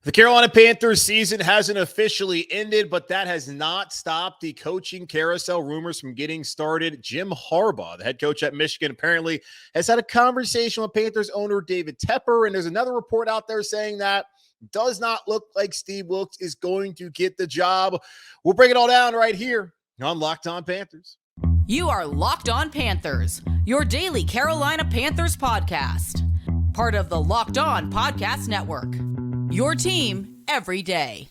The Carolina Panthers season hasn't officially ended, but that has not stopped the coaching carousel rumors from getting started. Jim Harbaugh, the head coach at Michigan, apparently has had a conversation with Panthers owner David Tepper, and there's another report out there saying that does not look like Steve Wilks is going to get the job. We'll break it all down right here on Locked On Panthers. You are Locked On Panthers, your daily Carolina Panthers podcast. Part of the Locked On Podcast Network. Your team every day.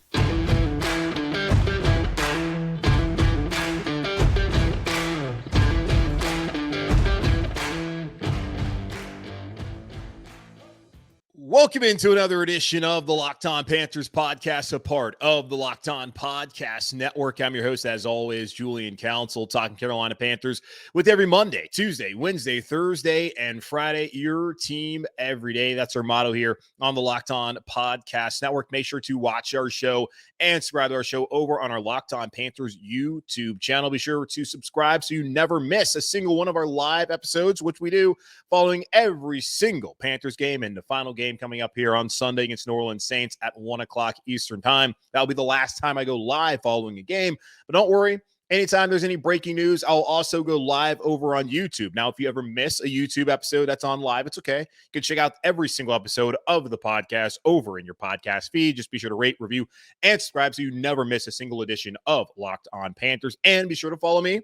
Welcome into another edition of the Locked On Panthers podcast, a part of the Locked On Podcast Network. I'm your host, as always, Julian Council, talking Carolina Panthers with every Monday, Tuesday, Wednesday, Thursday, and Friday. Your team every day. That's our motto here on the Locked On Podcast Network. Make sure to watch our show and subscribe to our show over on our Locked On Panthers YouTube channel. Be sure to subscribe so you never miss a single one of our live episodes, which we do following every single Panthers game, and the final game coming up here on Sunday against New Orleans Saints at 1 o'clock Eastern time. That'll be the last time I go live following a game, but don't worry. Anytime there's any breaking news, I'll also go live over on YouTube. Now, if you ever miss a YouTube episode that's on live, it's okay. You can check out every single episode of the podcast over in your podcast feed. Just be sure to rate, review, and subscribe so you never miss a single edition of Locked On Panthers. And be sure to follow me,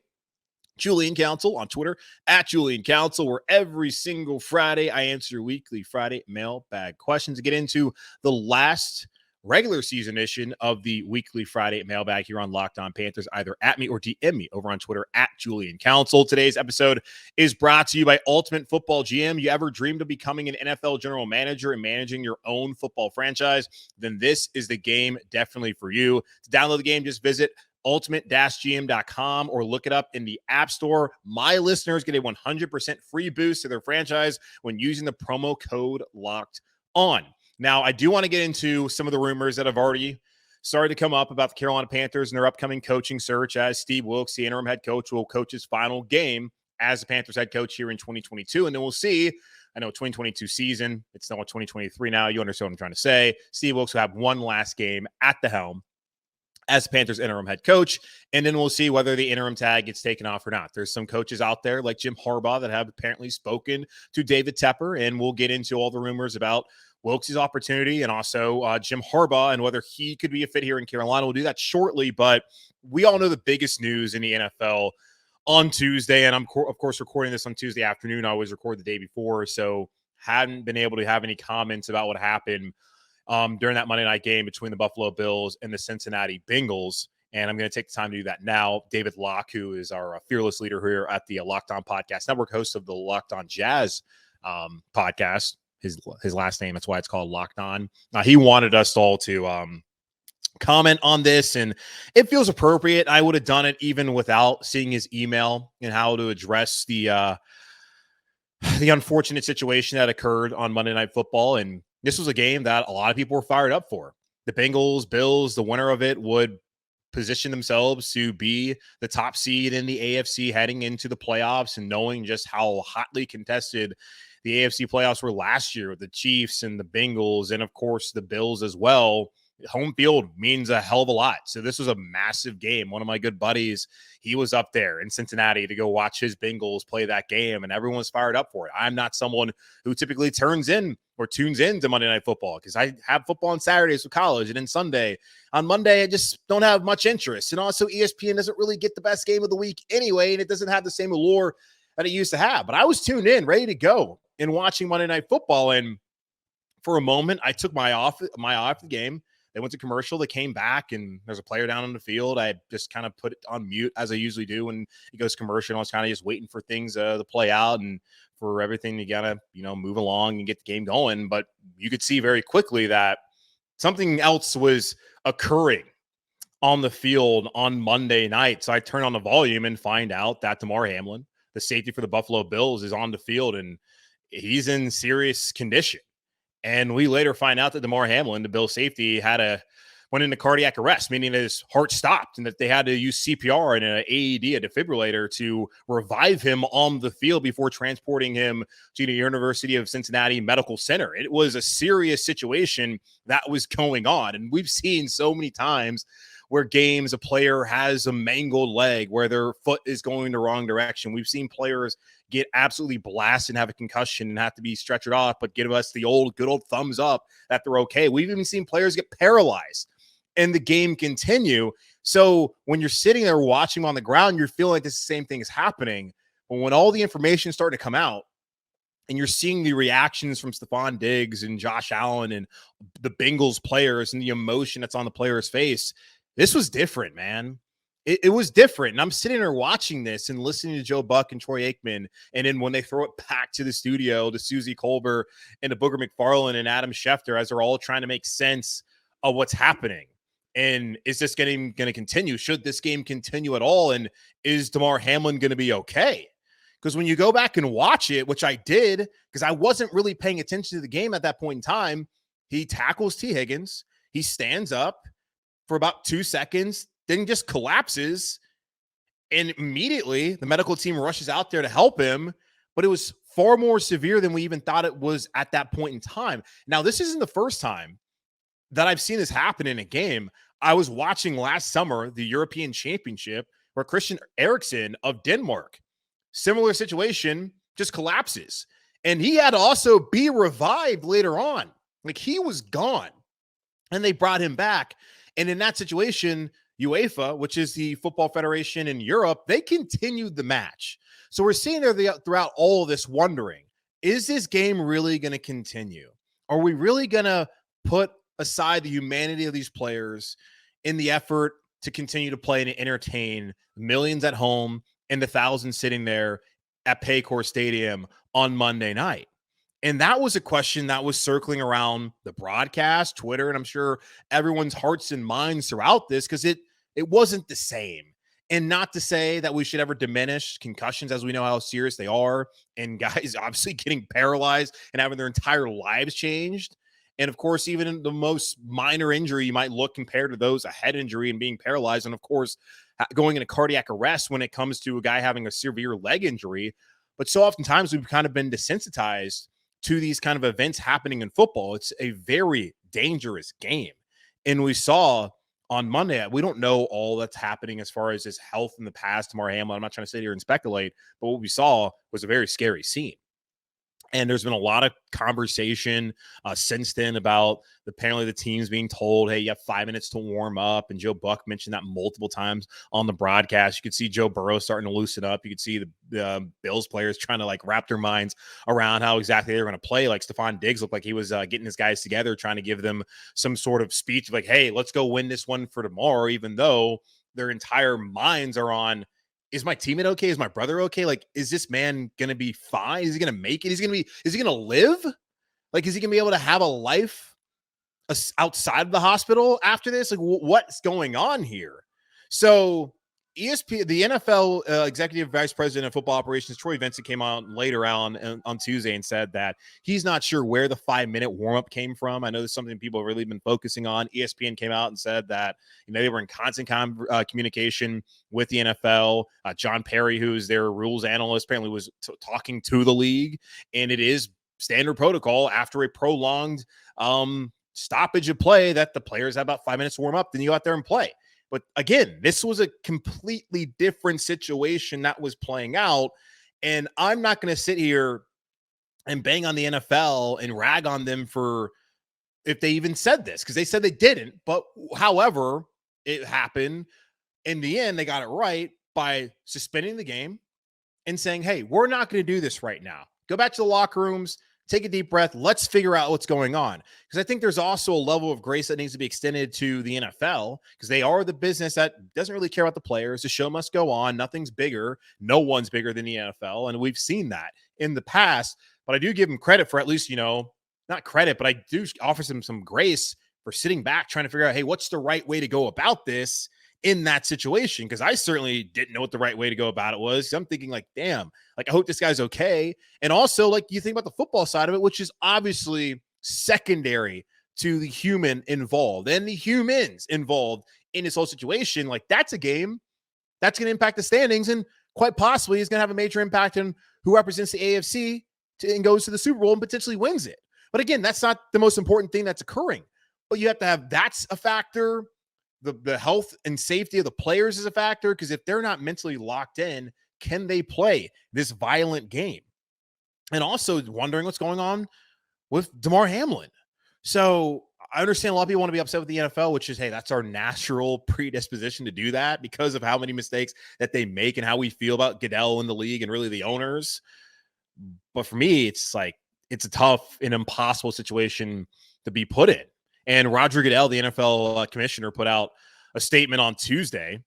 Julian Council, on Twitter, at Julian Council, where every single Friday I answer your weekly Friday mailbag questions to get into the last regular season edition of the weekly Friday mailbag here on Locked On Panthers. Either at me or DM me over on Twitter at Julian Council. Today's episode is brought to you by Ultimate Football GM. You ever dreamed of becoming an NFL general manager and managing your own football franchise? Then this is the game definitely for you. To download the game, just visit ultimate-gm.com or look it up in the App Store. My listeners get a 100% free boost to their franchise when using the promo code Locked On. Now, I do want to get into some of the rumors that have already started to come up about the Carolina Panthers and their upcoming coaching search, as Steve Wilks, the interim head coach, will coach his final game as the Panthers head coach here in 2022. And then we'll see. I know 2022 season, it's now 2023 now. You understand what I'm trying to say. Steve Wilks will have one last game at the helm as Panthers interim head coach, and then we'll see whether the interim tag gets taken off or not. There's some coaches out there like Jim Harbaugh that have apparently spoken to David Tepper, and we'll get into all the rumors about Wilks' opportunity and also Jim Harbaugh and whether he could be a fit here in Carolina. We'll do that shortly, but we all know the biggest news in the NFL on Tuesday, and I'm, of course, recording this on Tuesday afternoon. I always record the day before, so hadn't been able to have any comments about what happened during that Monday night game between the Buffalo Bills and the Cincinnati Bengals. And I'm going to take the time to do that now. David Locke, who is our fearless leader here at the Locked On Podcast Network, host of the Locked On Jazz podcast, his last name, that's why it's called Locked On. He wanted us all to comment on this, and it feels appropriate. I would have done it even without seeing his email and how to address the unfortunate situation that occurred on Monday Night Football. And this was a game that a lot of people were fired up for. The Bengals, Bills, the winner of it would position themselves to be the top seed in the AFC heading into the playoffs, and knowing just how hotly contested the AFC playoffs were last year with the Chiefs and the Bengals and, of course, the Bills as well. Home field means a hell of a lot. So this was a massive game. One of my good buddies, he was up there in Cincinnati to go watch his Bengals play that game, and everyone was fired up for it. I'm not someone who typically tunes in to Monday Night Football because I have football on Saturdays with college, and then Sunday. On Monday, I just don't have much interest. And also ESPN doesn't really get the best game of the week anyway, and it doesn't have the same allure that it used to have. But I was tuned in, ready to go in watching Monday Night Football, and for a moment, I took my eye off the game. They went to commercial. They came back, and there's a player down on the field. I just kind of put it on mute, as I usually do when it goes commercial. I was kind of just waiting for things to play out and for everything to kind of, move along and get the game going. But you could see very quickly that something else was occurring on the field on Monday night. So I turn on the volume and find out that Damar Hamlin, the safety for the Buffalo Bills, is on the field, and he's in serious condition. And we later find out that Damar Hamlin, the Bill safety, had one went into cardiac arrest, meaning that his heart stopped and that they had to use CPR and an AED, a defibrillator, to revive him on the field before transporting him to the University of Cincinnati Medical Center. It was a serious situation that was going on. And we've seen so many times where games, a player has a mangled leg, where their foot is going the wrong direction. We've seen players get absolutely blasted and have a concussion and have to be stretchered off, but give us the good old thumbs up that they're okay. We've even seen players get paralyzed and the game continue. So when you're sitting there watching them on the ground, you're feeling like the same thing is happening. But when all the information is starting to come out and you're seeing the reactions from Stephon Diggs and Josh Allen and the Bengals players and the emotion that's on the player's face, this was different, man. It was different. And I'm sitting there watching this and listening to Joe Buck and Troy Aikman. And then when they throw it back to the studio, to Susie Colbert and to Booger McFarland and Adam Schefter, as they're all trying to make sense of what's happening. And is this game going to continue? Should this game continue at all? And is Damar Hamlin going to be okay? Because when you go back and watch it, which I did, because I wasn't really paying attention to the game at that point in time, he tackles T. Higgins. He stands up for about 2 seconds, then just collapses. And immediately the medical team rushes out there to help him. But it was far more severe than we even thought it was at that point in time. Now, this isn't the first time that I've seen this happen in a game. I was watching last summer, the European Championship, where Christian Eriksen of Denmark, similar situation, just collapses. And he had to also be revived later on. Like, he was gone. And they brought him back. And in that situation, UEFA, which is the football federation in Europe, they continued the match. So we're seeing there throughout all of this wondering, is this game really going to continue? Are we really going to put aside the humanity of these players in the effort to continue to play and entertain millions at home and the thousands sitting there at Paycor Stadium on Monday night? And that was a question that was circling around the broadcast, Twitter, and I'm sure everyone's hearts and minds throughout this, because it wasn't the same. And not to say that we should ever diminish concussions, as we know how serious they are, and guys obviously getting paralyzed and having their entire lives changed. And of course, even in the most minor injury, you might look compared to those, a head injury and being paralyzed, and of course, going into cardiac arrest when it comes to a guy having a severe leg injury. But so oftentimes we've kind of been desensitized to these kind of events happening in football. It's a very dangerous game. And we saw on Monday, we don't know all that's happening as far as his health in the past, Damar Hamlin. I'm not trying to sit here and speculate, but what we saw was a very scary scene. And there's been a lot of conversation since then about apparently the teams being told, hey, you have 5 minutes to warm up. And Joe Buck mentioned that multiple times on the broadcast. You could see Joe Burrow starting to loosen up. You could see the Bills players trying to like wrap their minds around how exactly they're going to play. Like Stephon Diggs looked like he was getting his guys together, trying to give them some sort of speech like, hey, let's go win this one for tomorrow, even though their entire minds are on, is my teammate okay? Is my brother okay? Like, is this man going to be fine? Is he going to make it? Is he going to live? Like, is he going to be able to have a life outside of the hospital after this? Like, what's going on here? So ESPN, the NFL executive vice president of football operations, Troy Vincent, came out later on Tuesday and said that he's not sure where the 5-minute warm-up came from. I know this is something people have really been focusing on. ESPN came out and said that they were in constant communication with the NFL. John Perry, who's their rules analyst, apparently was talking to the league, and it is standard protocol after a prolonged stoppage of play that the players have about 5 minutes to warm up, then you go out there and play. But again, this was a completely different situation that was playing out. And I'm not going to sit here and bang on the NFL and rag on them for if they even said this, because they said they didn't. But however it happened, in the end, they got it right by suspending the game and saying, hey, we're not going to do this right now. Go back to the locker rooms. Take a deep breath. Let's figure out what's going on. Because I think there's also a level of grace that needs to be extended to the NFL, because they are the business that doesn't really care about the players. The show must go on. Nothing's bigger. No one's bigger than the NFL. And we've seen that in the past. But I do give them credit for at least, not credit, but I do offer them some grace for sitting back, trying to figure out, hey, what's the right way to go about this in that situation? Because I certainly didn't know what the right way to go about it was. I'm thinking like, damn, like I hope this guy's okay. And also like you think about the football side of it, which is obviously secondary to the human involved and the humans involved in this whole situation, like that's a game that's going to impact the standings and quite possibly is going to have a major impact on who represents the AFC and goes to the Super Bowl and potentially wins it. But again, that's not the most important thing that's occurring. But you have to have that's a factor. The health and safety of the players is a factor, because if they're not mentally locked in, can they play this violent game? And also wondering what's going on with Damar Hamlin. So I understand a lot of people want to be upset with the NFL, which is, hey, that's our natural predisposition to do that because of how many mistakes that they make and how we feel about Goodell in the league and really the owners. But for me, it's like, it's a tough and impossible situation to be put in. And Roger Goodell, the NFL commissioner, put out a statement on Tuesday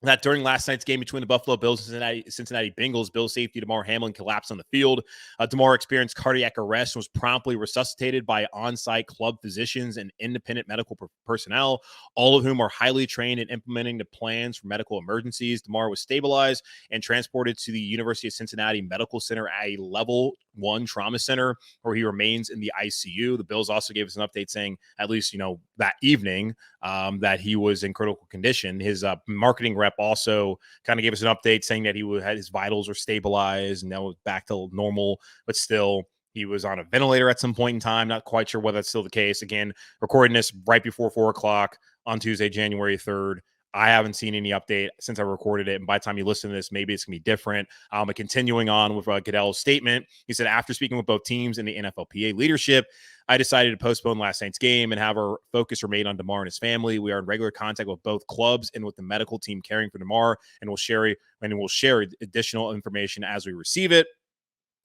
that during last night's game between the Buffalo Bills and Cincinnati Bengals, Bills safety Damar Hamlin collapsed on the field. Damar experienced cardiac arrest and was promptly resuscitated by on-site club physicians and independent medical personnel, all of whom are highly trained in implementing the plans for medical emergencies. Damar was stabilized and transported to the University of Cincinnati Medical Center at a level 1 trauma center, where he remains in the ICU. The Bills also gave us an update saying, at least, that evening, that he was in critical condition. His marketing rep also kind of gave us an update saying that his vitals were stabilized and that was back to normal, but still he was on a ventilator at some point in time. Not quite sure whether that's still the case. Again, recording this right before 4:00 on Tuesday, January 3rd. I haven't seen any update since I recorded it. And by the time you listen to this, maybe it's going to be different. But continuing on with Goodell's statement, he said, after speaking with both teams and the NFLPA leadership, I decided to postpone last night's game and have our focus remain on Damar and his family. We are in regular contact with both clubs and with the medical team caring for Damar, and we'll share additional information as we receive it.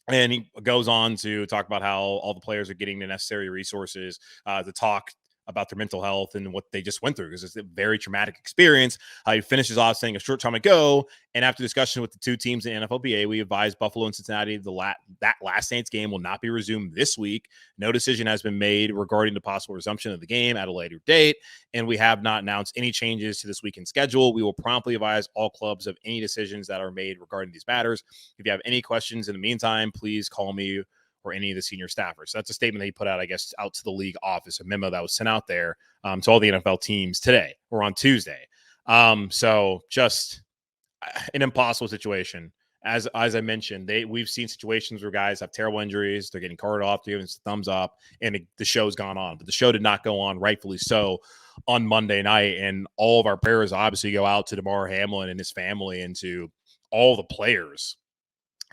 And he goes on to talk about how all the players are getting the necessary resources to talk about their mental health and what they just went through, because it's a very traumatic experience. He finishes off saying, a short time ago, and after discussion with the two teams in NFLPA, we advised Buffalo and Cincinnati that last night's game will not be resumed this week. No decision has been made regarding the possible resumption of the game at a later date, and we have not announced any changes to this weekend schedule. We will promptly advise all clubs of any decisions that are made regarding these matters. If you have any questions in the meantime, please call me or any of the senior staffers. So that's a statement that he put out, I guess, out to the league office, a memo that was sent out there to all the NFL teams today or on Tuesday. So just an impossible situation. As I mentioned, we've seen situations where guys have terrible injuries, they're getting carted off, they're giving us a thumbs up, and the show's gone on. But the show did not go on, rightfully so, on Monday night. And all of our prayers obviously go out to Damar Hamlin and his family and to all the players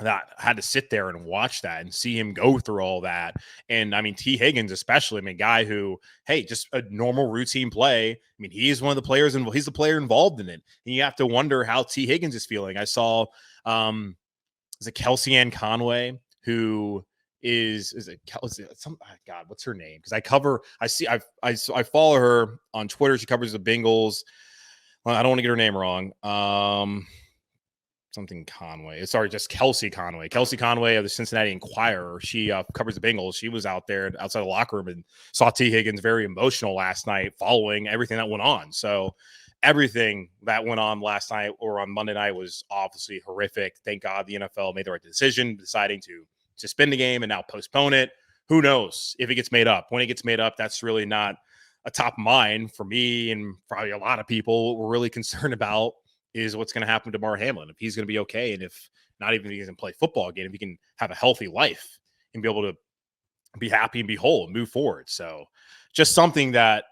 that had to sit there and watch that and see him go through all that. And I mean, T. Higgins, especially, guy who, hey, just a normal routine play. He's one of the players and he's the player involved in it. And you have to wonder how T. Higgins is feeling. I saw, is it Kelsey Ann Conway, who is it some, God, what's her name? Because I follow her on Twitter. She covers the Bengals. Well, I don't want to get her name wrong. Something Conway. Sorry, just Kelsey Conway. Kelsey Conway of the Cincinnati Enquirer. She covers the Bengals. She was out there outside the locker room and saw T. Higgins very emotional last night following everything that went on. So everything that went on last night or on Monday night was obviously horrific. Thank God the NFL made the right decision, deciding to suspend the game and now postpone it. Who knows if it gets made up? When it gets made up, that's really not a top of mind for me and probably a lot of people. What we're really concerned about is what's going to happen to Damar Hamlin, if he's going to be okay, and if not even if he can play football again, if he can have a healthy life and be able to be happy and be whole and move forward. So just something that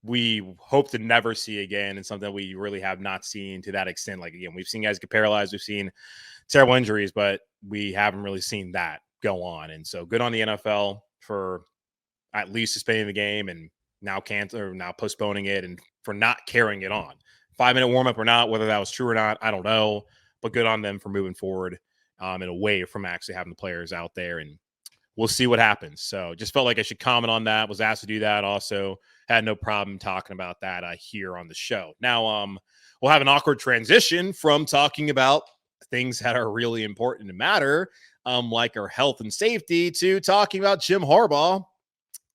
we hope to never see again, and something that we really have not seen to that extent. Like, again, we've seen guys get paralyzed, we've seen terrible injuries, but we haven't really seen that go on. And so good on the NFL for at least suspending the game and now postponing it, and for not carrying it on. 5-minute warm-up or not, whether that was true or not, I don't know. But good on them for moving forward and away from actually having the players out there. And we'll see what happens. So just felt like I should comment on that. Was asked to do that. Also had no problem talking about that here on the show. Now, we'll have an awkward transition from talking about things that are really important to matter, like our health and safety, to talking about Jim Harbaugh.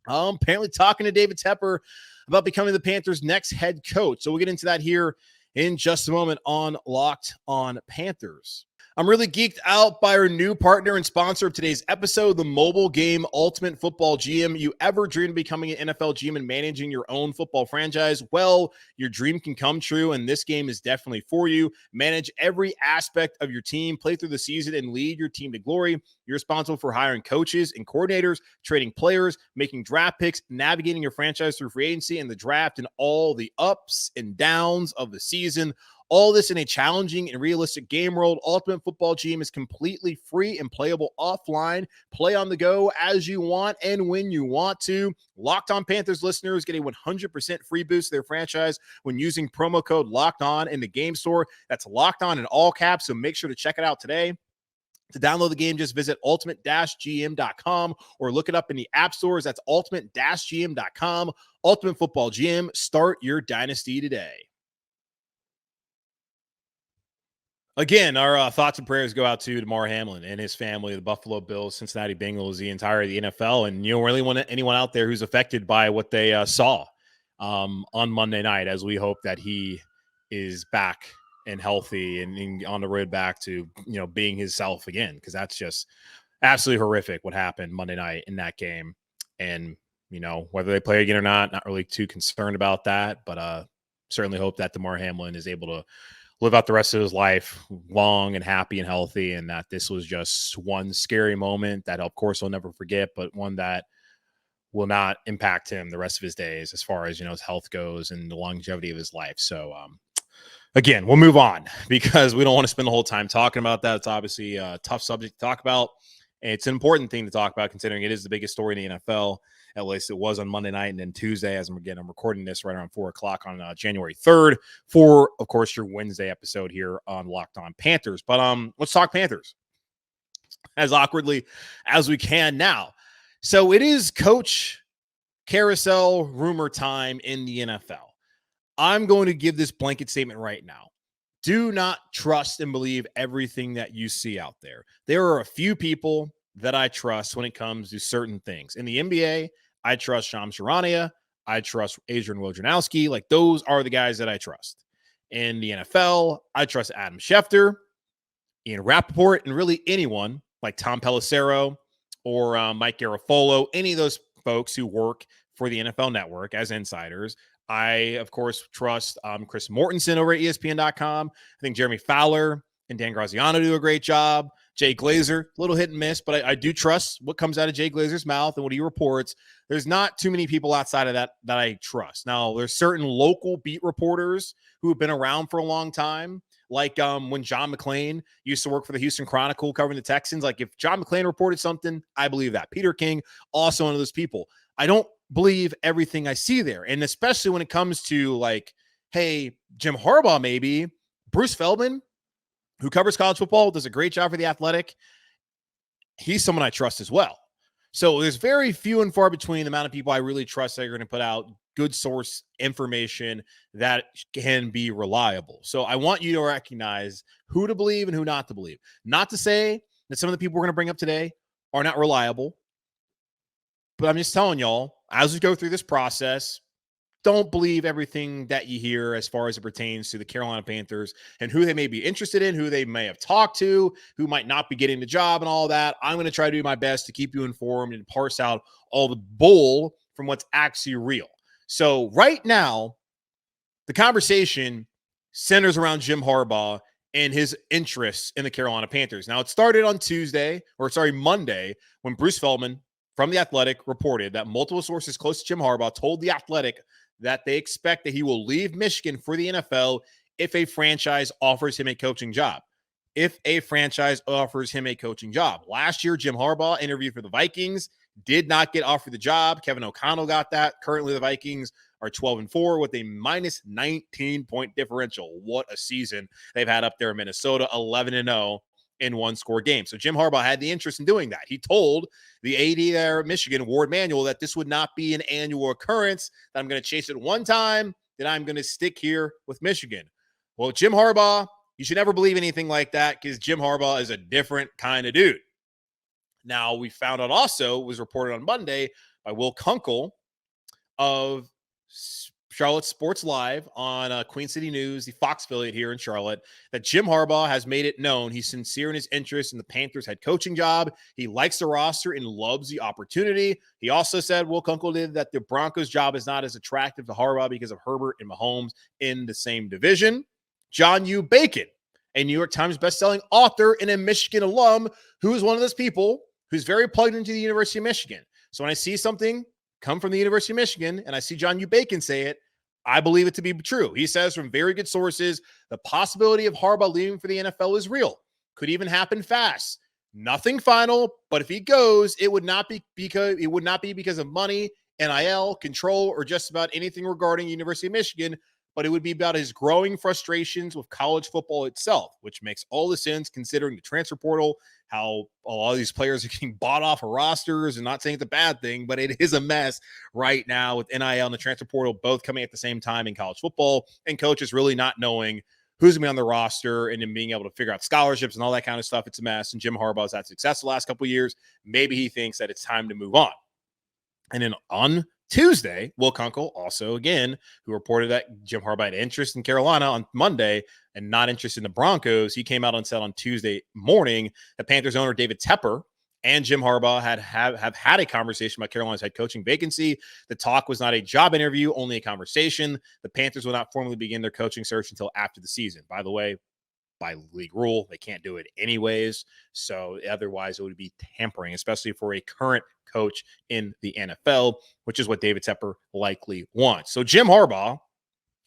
Apparently talking to David Tepper about becoming the Panthers' next head coach. So we'll get into that here in just a moment on Locked on Panthers. I'm really geeked out by our new partner and sponsor of today's episode, the mobile game Ultimate Football GM. You ever dreamed of becoming an NFL GM and managing your own football franchise? Well, your dream can come true, and this game is definitely for you. Manage every aspect of your team, play through the season, and lead your team to glory. You're responsible for hiring coaches and coordinators, trading players, making draft picks, navigating your franchise through free agency and the draft, and all the ups and downs of the season. All this in a challenging and realistic game world. Ultimate Football GM is completely free and playable offline. Play on the go as you want and when you want to. Locked On Panthers listeners get a 100% free boost to their franchise when using promo code Locked On in the game store. That's Locked On in all caps, so make sure to check it out today. To download the game, just visit ultimate-gm.com or look it up in the app stores. That's ultimate-gm.com. Ultimate Football GM. Start your dynasty today. Again, our thoughts and prayers go out to Damar Hamlin and his family, the Buffalo Bills, Cincinnati Bengals, the entire of the NFL, and you don't really want anyone out there who's affected by what they saw on Monday night, as we hope that he is back and healthy and on the road back to, being himself again, because that's just absolutely horrific what happened Monday night in that game. And, whether they play again or not really too concerned about that, but certainly hope that Damar Hamlin is able to live out the rest of his life long and happy and healthy, and that this was just one scary moment that, of course, he'll never forget, but one that will not impact him the rest of his days as far as, his health goes and the longevity of his life. So, again, we'll move on because we don't want to spend the whole time talking about that. It's obviously a tough subject to talk about. And it's an important thing to talk about considering it is the biggest story in the NFL. At least it was on Monday night and then Tuesday. I'm recording this right around 4 o'clock on January 3rd for, of course, your Wednesday episode here on Locked On Panthers. But let's talk Panthers as awkwardly as we can now. So it is coach carousel rumor time in the NFL. I'm going to give this blanket statement right now. Do not trust and believe everything that you see out there. There are a few people that I trust when it comes to certain things. In the NBA, I trust Shams Charania. I trust Adrian Wojnarowski. Like, those are the guys that I trust. In the NFL, I trust Adam Schefter, Ian Rappaport, and really anyone like Tom Pelissero or Mike Garafolo, any of those folks who work for the NFL Network as insiders. I, of course, trust Chris Mortensen over at ESPN.com. I think Jeremy Fowler and Dan Graziano do a great job. Jay Glazer, a little hit and miss, but I do trust what comes out of Jay Glazer's mouth and what he reports. There's not too many people outside of that I trust. Now, there's certain local beat reporters who have been around for a long time, like when John McClain used to work for the Houston Chronicle covering the Texans. Like, if John McClain reported something, I believe that. Peter King, also one of those people. I don't believe everything I see there. And especially when it comes to, like, hey, Jim Harbaugh, maybe Bruce Feldman, who covers college football, does a great job for The Athletic. He's someone I trust as well. So there's very few and far between the amount of people I really trust that are going to put out good source information that can be reliable. So I want you to recognize who to believe and who not to believe. Not to say that some of the people we're going to bring up today are not reliable, but I'm just telling y'all, as we go through this process, don't believe everything that you hear as far as it pertains to the Carolina Panthers and who they may be interested in, who they may have talked to, who might not be getting the job and all that. I'm going to try to do my best to keep you informed and parse out all the bull from what's actually real. So right now, the conversation centers around Jim Harbaugh and his interests in the Carolina Panthers. Now, it started on Monday, when Bruce Feldman from The Athletic reported that multiple sources close to Jim Harbaugh told The Athletic that they expect that he will leave Michigan for the NFL if a franchise offers him a coaching job. Last year, Jim Harbaugh interviewed for the Vikings, did not get offered the job. Kevin O'Connell got that. Currently, the Vikings are 12-4 with a minus 19-point differential. What a season they've had up there in Minnesota, 11-0. In one-score game. So Jim Harbaugh had the interest in doing that. He told the AD there at Michigan, Ward Manuel, that this would not be an annual occurrence, that I'm going to chase it one time, that I'm going to stick here with Michigan. Well, Jim Harbaugh, you should never believe anything like that, because Jim Harbaugh is a different kind of dude. Now, we found out also, was reported on Monday by Will Kunkel of Charlotte Sports Live on Queen City News, the Fox affiliate here in Charlotte, that Jim Harbaugh has made it known he's sincere in his interest in the Panthers head coaching job. He likes the roster and loves the opportunity. He also said, Will Kunkel did, that the Broncos job is not as attractive to Harbaugh because of Herbert and Mahomes in the same division. John U. Bacon, a New York Times bestselling author and a Michigan alum, who is one of those people who's very plugged into the University of Michigan. So when I see something come from the University of Michigan and I see John U. Bacon say it, I believe it to be true. He says from very good sources, the possibility of Harbaugh leaving for the NFL is real. Could even happen fast. Nothing final, but if he goes, it would not be because of money, NIL, control, or just about anything regarding University of Michigan, but it would be about his growing frustrations with college football itself, which makes all the sense considering the transfer portal, how a lot of these players are getting bought off of rosters, and not saying it's a bad thing, but it is a mess right now with NIL and the transfer portal both coming at the same time in college football, and coaches really not knowing who's going to be on the roster and then being able to figure out scholarships and all that kind of stuff. It's a mess, and Jim Harbaugh's had success the last couple of years. Maybe he thinks that it's time to move on. And then on Tuesday, Will Kunkel, also again, who reported that Jim Harbaugh had interest in Carolina on Monday and not interest in the Broncos, he came out and said on Tuesday morning that Panthers owner David Tepper and Jim Harbaugh have had a conversation about Carolina's head coaching vacancy. The talk was not a job interview, only a conversation. The Panthers will not formally begin their coaching search until after the season. By the way, by league rule, they can't do it anyways. So otherwise it would be tampering, especially for a current coach in the NFL, which is what David Tepper likely wants. So Jim Harbaugh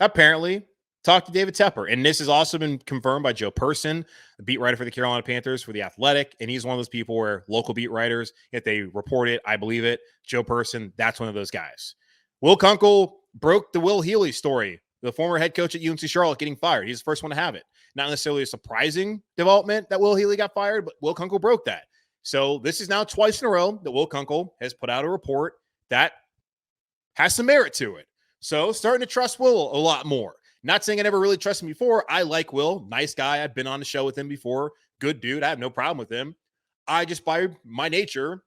apparently talked to David Tepper, and this has also been confirmed by Joe Person, the beat writer for the Carolina Panthers for The Athletic, and he's one of those people where local beat writers, if they report it, I believe it. Joe Person, that's one of those guys. Will Kunkel broke the Will Healy story, the former head coach at UNC Charlotte getting fired. He's the first one to have it. Not necessarily a surprising development that Will Healy got fired, but Will Kunkel broke that. So this is now twice in a row that Will Kunkel has put out a report that has some merit to it. So starting to trust Will a lot more. Not saying I never really trusted him before. I like Will. Nice guy. I've been on the show with him before. Good dude. I have no problem with him. I just, by my nature,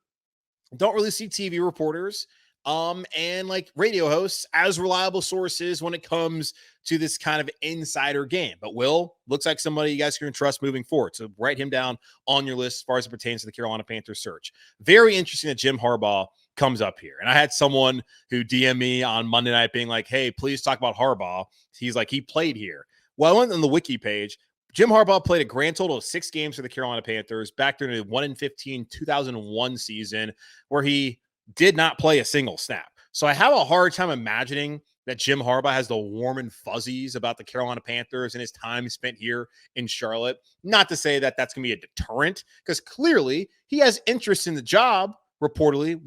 don't really see TV reporters and like radio hosts as reliable sources when it comes to this kind of insider game. But Will looks like somebody you guys can trust moving forward. So write him down on your list as far as it pertains to the Carolina Panthers search. Very interesting that Jim Harbaugh comes up here. And I had someone who DM me on Monday night being like, hey, please talk about Harbaugh. He's like, he played here. Well, I went on the wiki page. Jim Harbaugh played a grand total of 6 games for the Carolina Panthers back during the 1-15 2001 season, where he did not play a single snap. So I have a hard time imagining that Jim Harbaugh has the warm and fuzzies about the Carolina Panthers and his time spent here in Charlotte. Not to say that that's going to be a deterrent, because clearly he has interest in the job, reportedly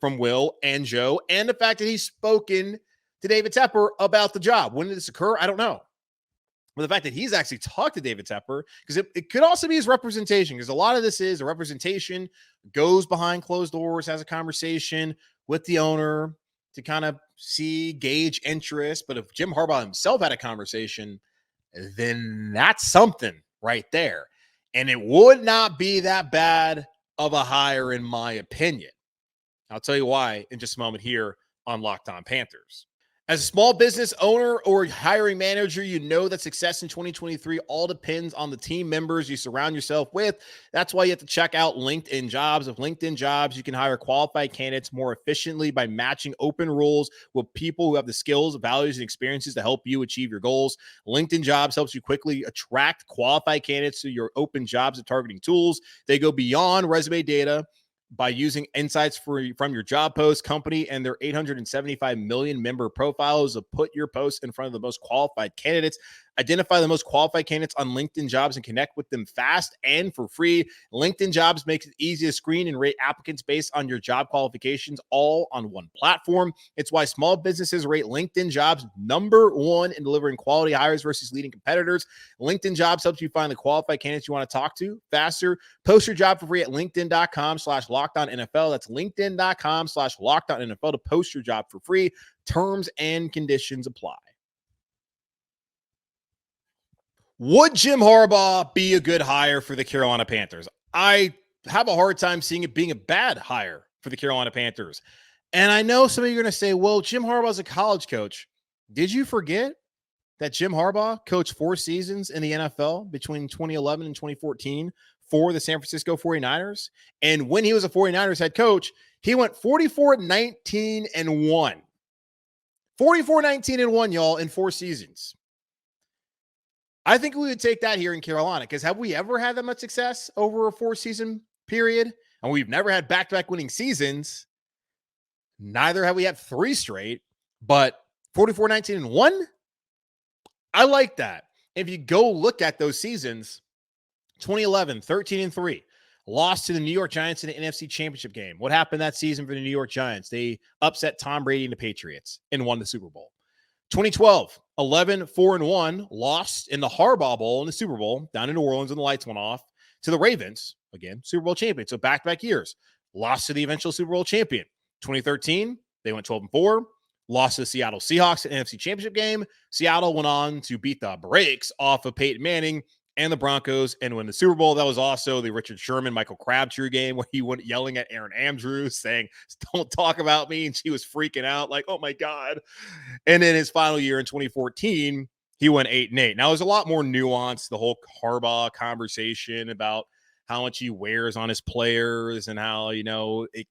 from Will and Joe, and the fact that he's spoken to David Tepper about the job. When did this occur? I don't know. But the fact that he's actually talked to David Tepper, because it could also be his representation, because a lot of this is a representation, goes behind closed doors, has a conversation with the owner to kind of gauge interest. But if Jim Harbaugh himself had a conversation, then that's something right there. And it would not be that bad of a hire, in my opinion. I'll tell you why in just a moment here on Locked On Panthers. As a small business owner or hiring manager, you know that success in 2023 all depends on the team members you surround yourself with. That's why you have to check out LinkedIn Jobs. With LinkedIn Jobs, you can hire qualified candidates more efficiently by matching open roles with people who have the skills, values, and experiences to help you achieve your goals. LinkedIn Jobs helps you quickly attract qualified candidates to your open jobs and targeting tools. They go beyond resume data by using insights from your job post, company, and their 875 million member profiles to put your post in front of the most qualified candidates. Identify the most qualified candidates on LinkedIn Jobs and connect with them fast and for free. LinkedIn Jobs makes it easy to screen and rate applicants based on your job qualifications, all on one platform. It's why small businesses rate LinkedIn Jobs #1 in delivering quality hires versus leading competitors. LinkedIn Jobs helps you find the qualified candidates you want to talk to faster. Post your job for free at linkedin.com/LockedOnNFL. That's linkedin.com/LockedOnNFL to post your job for free. Terms and conditions apply. Would Jim Harbaugh be a good hire for the Carolina Panthers? I have a hard time seeing it being a bad hire for the Carolina Panthers. And I know some of you are going to say, well, Jim Harbaugh is a college coach. Did you forget that Jim Harbaugh coached 4 seasons in the NFL between 2011 and 2014 for the San Francisco 49ers? And when he was a 49ers head coach, he went 44-19-1. 44-19-1, y'all, in 4 seasons. I think we would take that here in Carolina, because have we ever had that much success over a 4-season period? And we've never had back-to-back winning seasons. Neither have we had 3 straight, but 44-19-1? I like that. If you go look at those seasons, 2011, 13-3, lost to the New York Giants in the NFC Championship game. What happened that season for the New York Giants? They upset Tom Brady and the Patriots and won the Super Bowl. 2012, 11-4-1, lost in the Harbaugh Bowl in the Super Bowl down in New Orleans when the lights went off to the Ravens, again, Super Bowl champion. So back-to-back years, lost to the eventual Super Bowl champion. 2013, they went 12-4, lost to the Seattle Seahawks in the NFC Championship game. Seattle went on to beat the brakes off of Peyton Manning and the Broncos and win the Super Bowl. That was also the Richard Sherman, Michael Crabtree game where he went yelling at Aaron Andrews saying, "Don't talk about me." And she was freaking out like, "Oh my God." And then his final year in 2014, he went 8-8. Now, there's a lot more nuance, the whole Harbaugh conversation about how much he wears on his players and how, it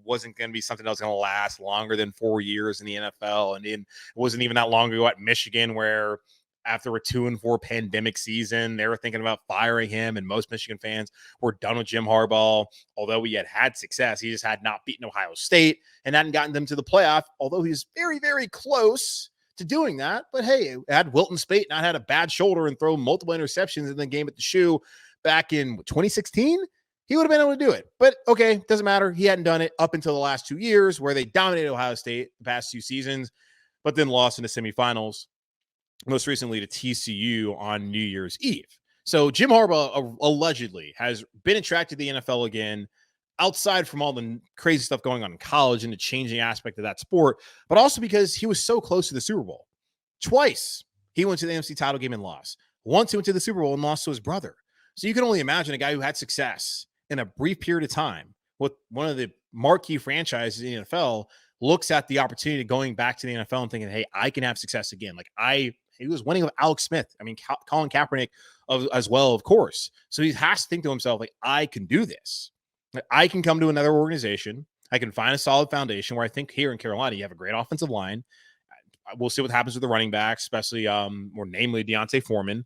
wasn't going to be something that was going to last longer than 4 years in the NFL. And it wasn't even that long ago at Michigan where after a 2-4 pandemic season, they were thinking about firing him, and most Michigan fans were done with Jim Harbaugh. Although he had success, he just had not beaten Ohio State and hadn't gotten them to the playoff, although he's very, very close to doing that. But hey, had Wilton Spate not had a bad shoulder and throw multiple interceptions in the game at the Shoe back in 2016, he would have been able to do it. But okay, doesn't matter. He hadn't done it up until the last 2 years where they dominated Ohio State the past 2 seasons, but then lost in the semifinals, most recently to TCU on New Year's Eve. So Jim Harbaugh allegedly has been attracted to the NFL again, outside from all the crazy stuff going on in college and the changing aspect of that sport, but also because he was so close to the Super Bowl. Twice he went to the NFC title game and lost. Once he went to the Super Bowl and lost to his brother. So you can only imagine a guy who had success in a brief period of time with one of the marquee franchises in the NFL looks at the opportunity going back to the NFL and thinking, hey, I can have success again. He was winning with Alex Smith. I mean, Colin Kaepernick as well, of course. So he has to think to himself, like, I can do this. I can come to another organization. I can find a solid foundation where I think here in Carolina, you have a great offensive line. We'll see what happens with the running backs, especially more namely Deontay Foreman,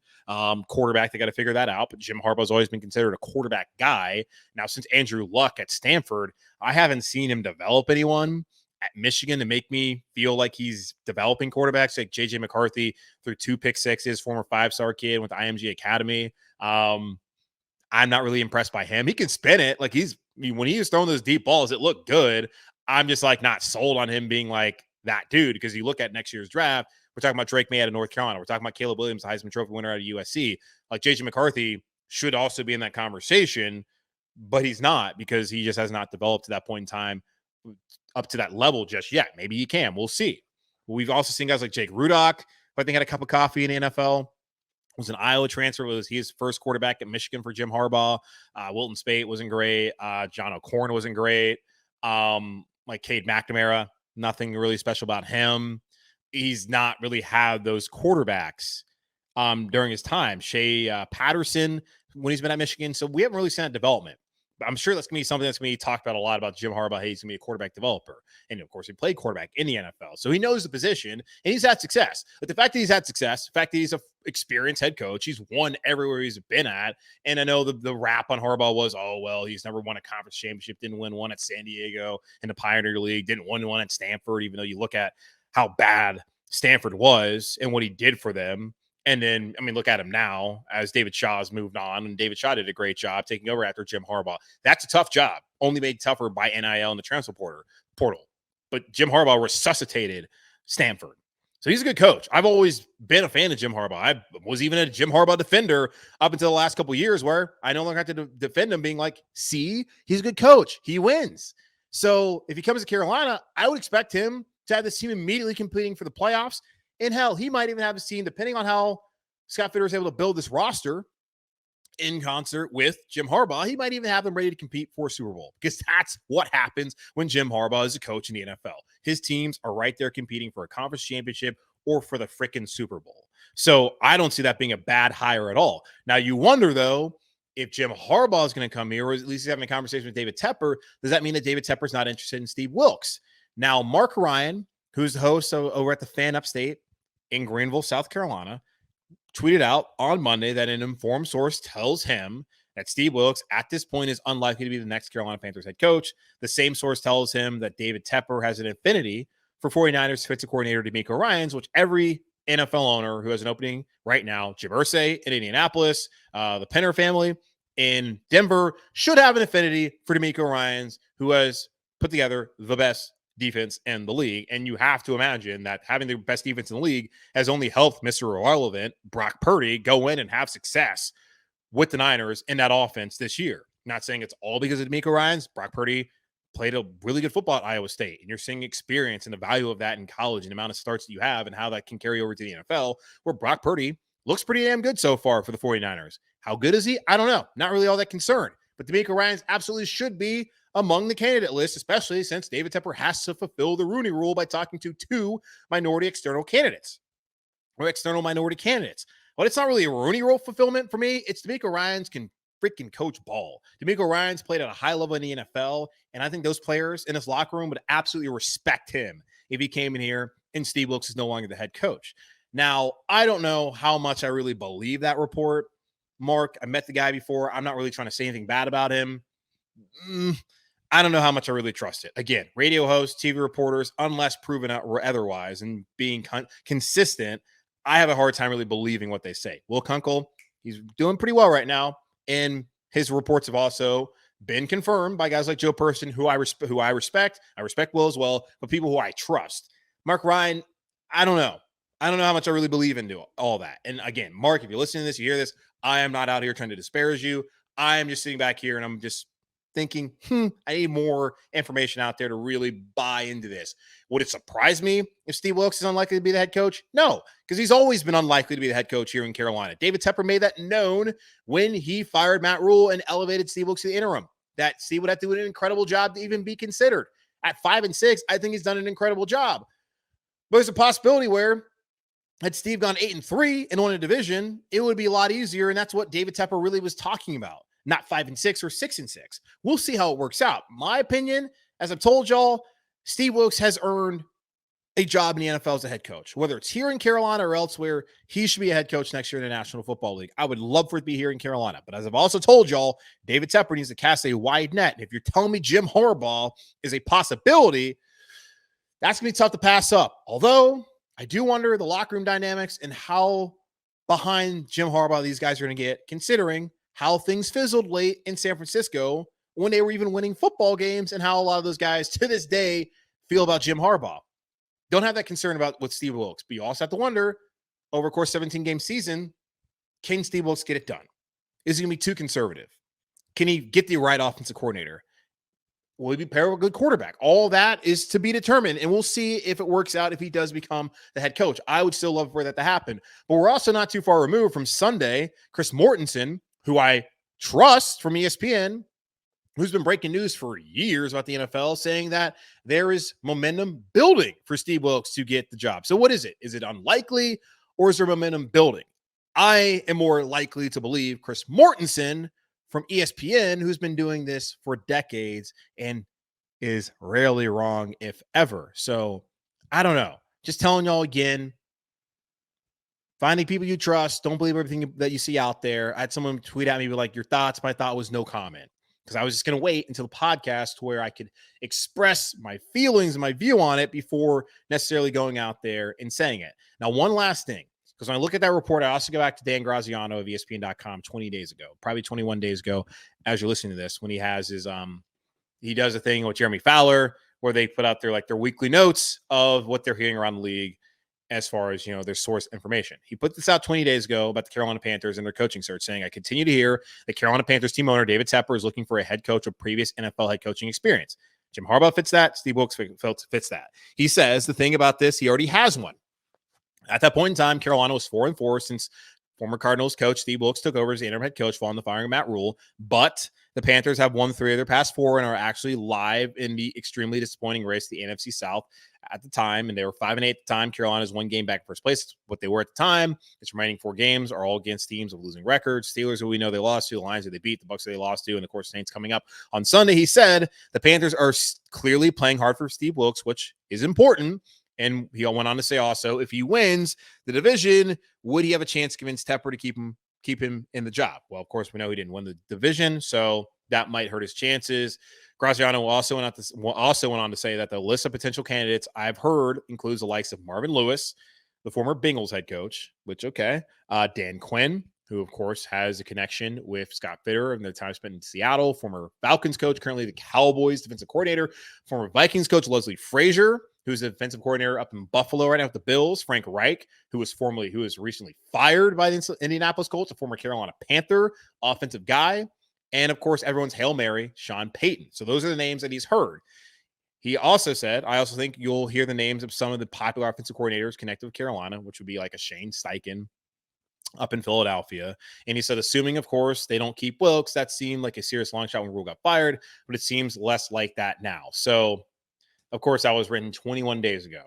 quarterback. They got to figure that out. But Jim Harbaugh's always been considered a quarterback guy. Now, since Andrew Luck at Stanford, I haven't seen him develop anyone at Michigan to make me feel like he's developing quarterbacks. Like J.J. McCarthy threw 2 pick sixes, former 5-star kid with the IMG Academy. I'm not really impressed by him. He can spin it. Like when he was throwing those deep balls, it looked good. I'm just like not sold on him being like that dude, because you look at next year's draft, we're talking about Drake May out of North Carolina. We're talking about Caleb Williams, the Heisman Trophy winner out of USC. Like J.J. McCarthy should also be in that conversation, but he's not, because he just has not developed to that point in time up to that level just yet. Maybe he can. We'll see. We've also seen guys like Jake Rudock, who I think had a cup of coffee in the NFL. Was an Iowa transfer. Was his first quarterback at Michigan for Jim Harbaugh. Wilton Spate wasn't great. John O'Corn wasn't great. Like Cade McNamara, nothing really special about him. He's not really had those quarterbacks during his time. Shea Patterson, when he's been at Michigan. So we haven't really seen that development. I'm sure that's going to be something that's going to be talked about a lot about Jim Harbaugh. Hey, he's going to be a quarterback developer. And, of course, he played quarterback in the NFL. So he knows the position, and he's had success. But the fact that he's had success, the fact that he's an experienced head coach, he's won everywhere he's been at. And I know the rap on Harbaugh was, oh, well, he's never won a conference championship, didn't win one at San Diego in the Pioneer League, didn't win one at Stanford, even though you look at how bad Stanford was and what he did for them. And then, I mean, look at him now as David Shaw has moved on, and David Shaw did a great job taking over after Jim Harbaugh. That's a tough job, only made tougher by NIL and the transfer portal. But Jim Harbaugh resuscitated Stanford. So he's a good coach. I've always been a fan of Jim Harbaugh. I was even a Jim Harbaugh defender up until the last couple of years where I no longer have to defend him being like, see, he's a good coach. He wins. So if he comes to Carolina, I would expect him to have this team immediately competing for the playoffs. And hell, he might even have a team, depending on how Scott Fitter is able to build this roster in concert with Jim Harbaugh, he might even have them ready to compete for Super Bowl, because that's what happens when Jim Harbaugh is a coach in the NFL. His teams are right there competing for a conference championship or for the freaking Super Bowl. So I don't see that being a bad hire at all. Now you wonder though, if Jim Harbaugh is going to come here, or at least he's having a conversation with David Tepper, does that mean that David Tepper is not interested in Steve Wilks? Now, Mark Ryan, who's the host over at the Fan Upstate in Greenville, South Carolina, tweeted out on Monday that an informed source tells him that Steve Wilks at this point is unlikely to be the next Carolina Panthers head coach. The same source tells him that David Tepper has an affinity for 49ers defensive coordinator DeMeco Ryans, which every NFL owner who has an opening right now, Jim Irsay in Indianapolis, the Penner family in Denver, should have an affinity for DeMeco Ryans, who has put together the best defense in the league. And you have to imagine that having the best defense in the league has only helped Mr. Irrelevant, Brock Purdy, go in and have success with the Niners in that offense this year. Not saying it's all because of DeMeco Ryans. Brock Purdy played a really good football at Iowa State, and you're seeing experience and the value of that in college and the amount of starts that you have and how that can carry over to the NFL, where Brock Purdy looks pretty damn good so far for the 49ers. How good is he? I don't know. Not really all that concerned. But DeMeco Ryans absolutely should be among the candidate list, especially since David Tepper has to fulfill the Rooney Rule by talking to two minority external candidates or external minority candidates. But it's not really a Rooney Rule fulfillment for me. It's DeMeco Ryans can freaking coach ball. DeMeco Ryans played at a high level in the NFL, and I think those players in his locker room would absolutely respect him if he came in here and Steve Wilks is no longer the head coach. Now, I don't know how much I really believe that report. Mark, I met the guy before. I'm not really trying to say anything bad about him. I don't know how much I really trust it. Again, radio hosts, TV reporters, unless proven out or otherwise, and being consistent, I have a hard time really believing what they say. Will Kunkel, he's doing pretty well right now, and his reports have also been confirmed by guys like Joe Person, who I respect. I respect Will as well, but people who I trust. Mark Ryan, I don't know. I don't know how much I really believe into all that. And again, Mark, if you're listening to this, you hear this, I am not out here trying to disparage you. I am just sitting back here and I'm just thinking, I need more information out there to really buy into this. Would it surprise me if Steve Wilks is unlikely to be the head coach? No, because he's always been unlikely to be the head coach here in Carolina. David Tepper made that known when he fired Matt Rhule and elevated Steve Wilks to the interim, that Steve would have to do an incredible job to even be considered. At 5-6, I think he's done an incredible job. But there's a possibility where had Steve gone 8-3 and won a division, it would be a lot easier. And that's what David Tepper really was talking about. Not 5-6 or 6-6. We'll see how it works out. My opinion, as I've told y'all, Steve Wilks has earned a job in the NFL as a head coach. Whether it's here in Carolina or elsewhere, he should be a head coach next year in the National Football League. I would love for it to be here in Carolina. But as I've also told y'all, David Tepper needs to cast a wide net. And if you're telling me Jim Harbaugh is a possibility, that's going to be tough to pass up. Although, I do wonder the locker room dynamics and how behind Jim Harbaugh these guys are going to get, considering how things fizzled late in San Francisco when they were even winning football games, and how a lot of those guys to this day feel about Jim Harbaugh. Don't have that concern about with Steve Wilks, but you also have to wonder, over a course 17-game season, can Steve Wilks get it done? Is he going to be too conservative? Can he get the right offensive coordinator? Will he be paired with a good quarterback? All that is to be determined, and we'll see if it works out if he does become the head coach. I would still love for that to happen, but we're also not too far removed from Sunday. Chris Mortensen, who I trust from ESPN, who's been breaking news for years about the NFL, saying that there is momentum building for Steve Wilks to get the job. So what is it? Is it unlikely, or is there momentum building? I am more likely to believe Chris Mortensen from ESPN, who's been doing this for decades and is rarely wrong, if ever. So I don't know. Just telling y'all again, finding people you trust. Don't believe everything that you see out there. I had someone tweet at me like, your thoughts. My thought was no comment, because I was just going to wait until the podcast where I could express my feelings and my view on it before necessarily going out there and saying it. Now, one last thing, because when I look at that report, I also go back to Dan Graziano of ESPN.com 20 days ago, probably 21 days ago, as you're listening to this, when he has his, he does a thing with Jeremy Fowler where they put out their weekly notes of what they're hearing around the league as far as, their source information. He put this out 20 days ago about the Carolina Panthers and their coaching search, saying, I continue to hear the Carolina Panthers team owner, David Tepper, is looking for a head coach with previous NFL head coaching experience. Jim Harbaugh fits that. Steve Wilks fits that. He says the thing about this, he already has one. At that point in time, Carolina was 4-4 since former Cardinals coach Steve Wilks took over as the interim head coach following the firing of Matt Rhule. But The Panthers have won 3 of their past 4 and are actually live in the extremely disappointing race, the NFC South at the time. And they were 5-8 at the time. Carolina's 1 game back in first place. What they were at the time. Its remaining 4 games are all against teams of losing records. Steelers, who we know they lost to, the Lions, who they beat, the Bucs, who they lost to, and of course, Saints coming up on Sunday. He said the Panthers are clearly playing hard for Steve Wilks, which is important. And he went on to say also, if he wins the division, would he have a chance to convince Tepper to keep him in the job? Well, of course, we know he didn't win the division, so that might hurt his chances. Graziano also went on to say that the list of potential candidates I've heard includes the likes of Marvin Lewis, the former Bengals head coach, which, okay, Dan Quinn, who, of course, has a connection with Scott Fitter and their time spent in Seattle, former Falcons coach, currently the Cowboys defensive coordinator, former Vikings coach Leslie Frazier, who's the defensive coordinator up in Buffalo right now with the Bills, Frank Reich, who was recently fired by the Indianapolis Colts, a former Carolina Panther offensive guy, and, of course, everyone's Hail Mary, Sean Payton. So those are the names that he's heard. He also said, I also think you'll hear the names of some of the popular offensive coordinators connected with Carolina, which would be like a Shane Steichen up in Philadelphia. And he said, assuming, of course, they don't keep Wilks, that seemed like a serious long shot when Rhule got fired, but it seems less like that now. So, of course, that was written 21 days ago.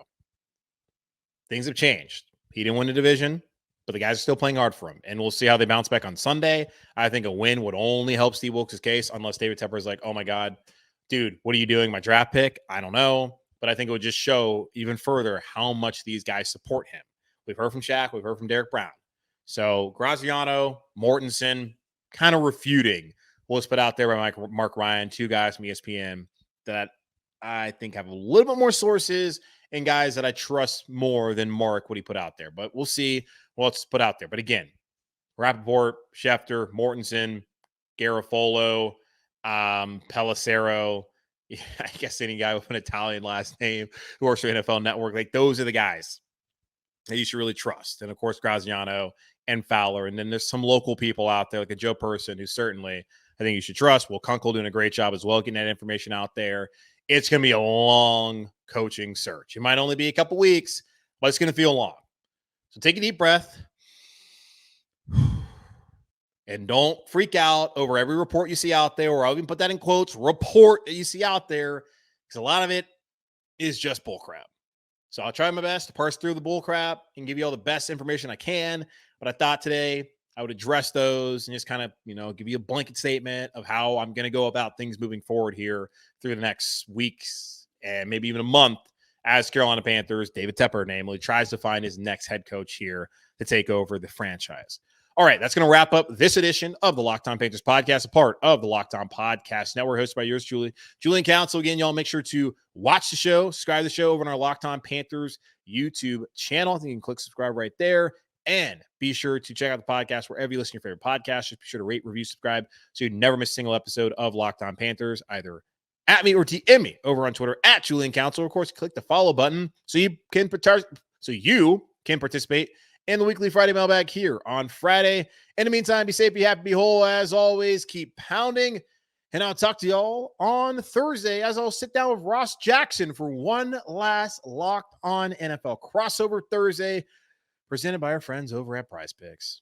Things have changed. He didn't win the division, but the guys are still playing hard for him. And we'll see how they bounce back on Sunday. I think a win would only help Steve Wilks' case, unless David Tepper is like, oh my God, dude, what are you doing? My draft pick? I don't know. But I think it would just show even further how much these guys support him. We've heard from Shaq. We've heard from Derek Brown. So Graziano, Mortensen, kind of refuting what's put out there by Mark Ryan, 2 guys from ESPN that I think have a little bit more sources and guys that I trust more than Mark, what he put out there. But we'll see what's put out there. But again, Rappaport, Schefter, Mortensen, Garofolo, Pelissero, I guess any guy with an Italian last name who works for NFL Network, like those are the guys that you should really trust. And of course, Graziano and Fowler. And then there's some local people out there, like a Joe Person, who certainly I think you should trust. Will Kunkel doing a great job as well, getting that information out there. It's going to be a long coaching search. It might only be a couple weeks, but it's going to feel long. So take a deep breath and don't freak out over every report you see out there, or I'll even put that in quotes, report that you see out there, because a lot of it is just bullcrap. So I'll try my best to parse through the bullcrap and give you all the best information I can. But I thought today I would address those and just kind of, give you a blanket statement of how I'm going to go about things moving forward here through the next weeks and maybe even a month as Carolina Panthers, David Tepper, namely, tries to find his next head coach here to take over the franchise. All right, that's going to wrap up this edition of the Locked On Panthers podcast, a part of the Locked On Podcast Network, hosted by yours truly, Julian Council. Again, y'all make sure to watch the show, subscribe to the show over on our Locked On Panthers YouTube channel. I think you can click subscribe right there. And be sure to check out the podcast wherever you listen to your favorite podcast. Just be sure to rate, review, subscribe so you never miss a single episode of Locked On Panthers, either at me or DM me over on Twitter at Julian Council. Of course, click the follow button so you can participate in the weekly Friday mailbag here on Friday. In the meantime, be safe, be happy, be whole. As always, keep pounding. And I'll talk to y'all on Thursday as I'll sit down with Ross Jackson for one last Locked On NFL crossover Thursday, presented by our friends over at Prize Picks.